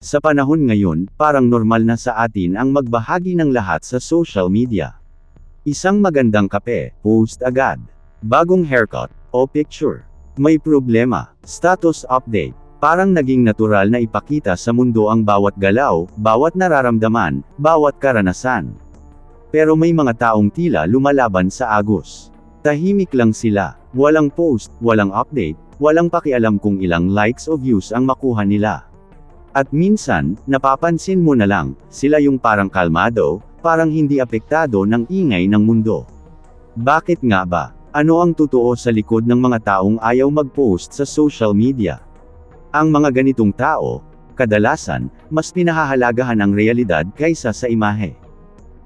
Sa panahon ngayon, parang normal na sa atin ang magbahagi ng lahat sa social media. Isang magandang kape, post agad. Bagong haircut, o picture. May problema, status update. Parang naging natural na ipakita sa mundo ang bawat galaw, bawat nararamdaman, bawat karanasan. Pero may mga taong tila lumalaban sa agos. Tahimik lang sila, walang post, walang update, walang pakialam kung ilang likes o views ang makuha nila. At minsan, napapansin mo na lang, sila yung parang kalmado, parang hindi apektado ng ingay ng mundo. Bakit nga ba? Ano ang totoo sa likod ng mga taong ayaw mag-post sa social media? Ang mga ganitong tao, kadalasan, mas pinahahalagahan ang realidad kaysa sa imahe.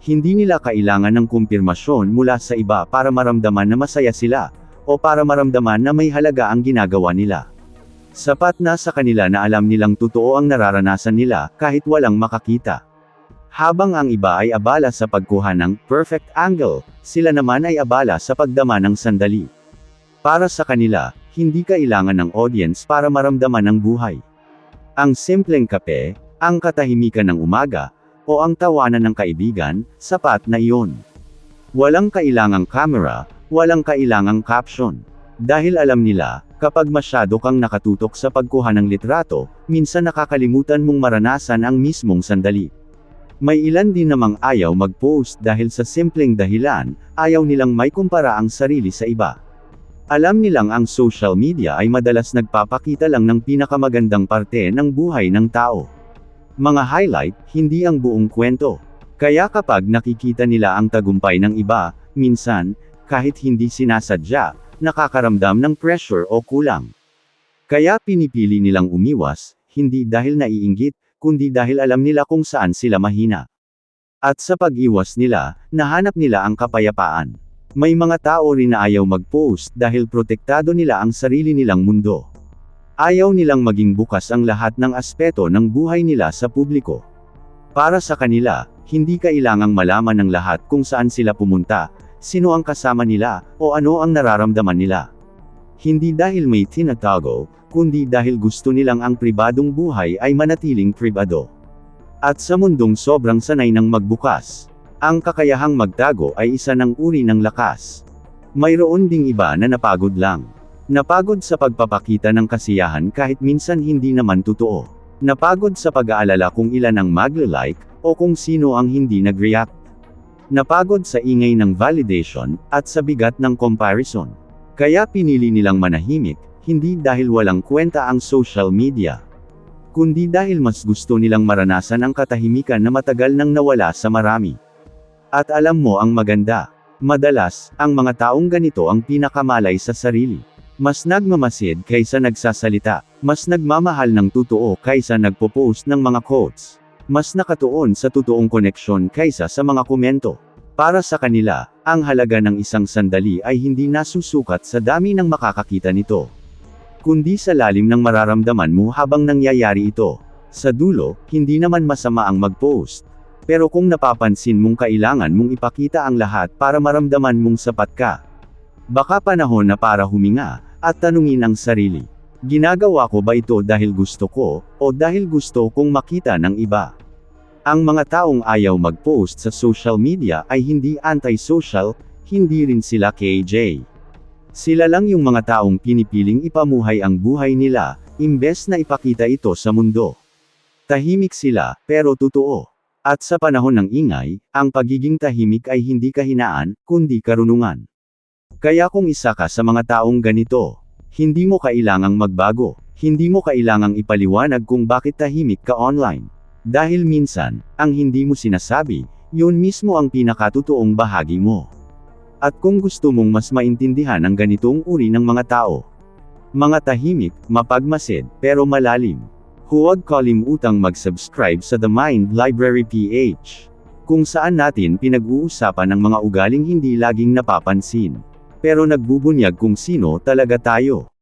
Hindi nila kailangan ng kumpirmasyon mula sa iba para maramdaman na masaya sila, o para maramdaman na may halaga ang ginagawa nila. Sapat na sa kanila na alam nilang totoo ang nararanasan nila, kahit walang makakita. Habang ang iba ay abala sa pagkuha ng perfect angle, sila naman ay abala sa pagdama ng sandali. Para sa kanila, hindi kailangan ng audience para maramdaman ang buhay. Ang simpleng kape, ang katahimikan ng umaga, o ang tawanan ng kaibigan, sapat na iyon. Walang kailangang camera, walang kailangang caption. Dahil alam nila, kapag masyado kang nakatutok sa pagkuha ng litrato, minsan nakakalimutan mong maranasan ang mismong sandali. May ilan din namang ayaw mag-post dahil sa simpleng dahilan, ayaw nilang may kumpara ang sarili sa iba. Alam nilang ang social media ay madalas nagpapakita lang ng pinakamagandang parte ng buhay ng tao. Mga highlight, hindi ang buong kwento. Kaya kapag nakikita nila ang tagumpay ng iba, minsan, kahit hindi sinasadya, nakakaramdam ng pressure o kulang. Kaya pinipili nilang umiwas, hindi dahil naiinggit, kundi dahil alam nila kung saan sila mahina. At sa pag-iwas nila, nahanap nila ang kapayapaan. May mga tao rin na ayaw mag-post dahil protektado nila ang sarili nilang mundo. Ayaw nilang maging bukas ang lahat ng aspeto ng buhay nila sa publiko. Para sa kanila, hindi kailangang malaman ng lahat kung saan sila pumunta, sino ang kasama nila, o ano ang nararamdaman nila. Hindi dahil may tinatago, kundi dahil gusto nilang ang pribadong buhay ay manatiling pribado. At sa mundong sobrang sanay ng magbukas, ang kakayahang magtago ay isa ng uri ng lakas. Mayroon ding iba na napagod lang. Napagod sa pagpapakita ng kasiyahan kahit minsan hindi naman totoo. Napagod sa pag-aalala kung ilan ang mag-like, o kung sino ang hindi nag-react. Napagod sa ingay ng validation, at sa bigat ng comparison. Kaya pinili nilang manahimik, hindi dahil walang kwenta ang social media, kundi dahil mas gusto nilang maranasan ang katahimikan na matagal nang nawala sa marami. At alam mo ang maganda, madalas, ang mga taong ganito ang pinakamalay sa sarili. Mas nagmamasid kaysa nagsasalita, mas nagmamahal ng totoo kaysa nagpo-post ng mga quotes. Mas nakatuon sa totoong koneksyon kaysa sa mga komento. Para sa kanila, ang halaga ng isang sandali ay hindi nasusukat sa dami ng makakakita nito, kundi sa lalim ng mararamdaman mo habang nangyayari ito. Sa dulo, hindi naman masama ang mag-post. Pero kung napapansin mong kailangan mong ipakita ang lahat para maramdaman mong sapat ka, baka panahon na para huminga, at tanungin ang sarili. Ginagawa ko ba ito dahil gusto ko, o dahil gusto kong makita ng iba? Ang mga taong ayaw mag-post sa social media ay hindi anti-social, hindi rin sila KJ. Sila lang yung mga taong pinipiling ipamuhay ang buhay nila, imbes na ipakita ito sa mundo. Tahimik sila, pero totoo. At sa panahon ng ingay, ang pagiging tahimik ay hindi kahinaan, kundi karunungan. Kaya kung isa ka sa mga taong ganito, hindi mo kailangang magbago, hindi mo kailangang ipaliwanag kung bakit tahimik ka online. Dahil minsan, ang hindi mo sinasabi, yun mismo ang pinakatotoong bahagi mo. At kung gusto mong mas maintindihan ang ganitong uri ng mga tao, mga tahimik, mapagmasid, pero malalim, huwag kalimutang mag-subscribe sa The Mind Library PH, kung saan natin pinag-uusapan ang mga ugaling hindi laging napapansin, pero nagbubunyag kung sino talaga tayo.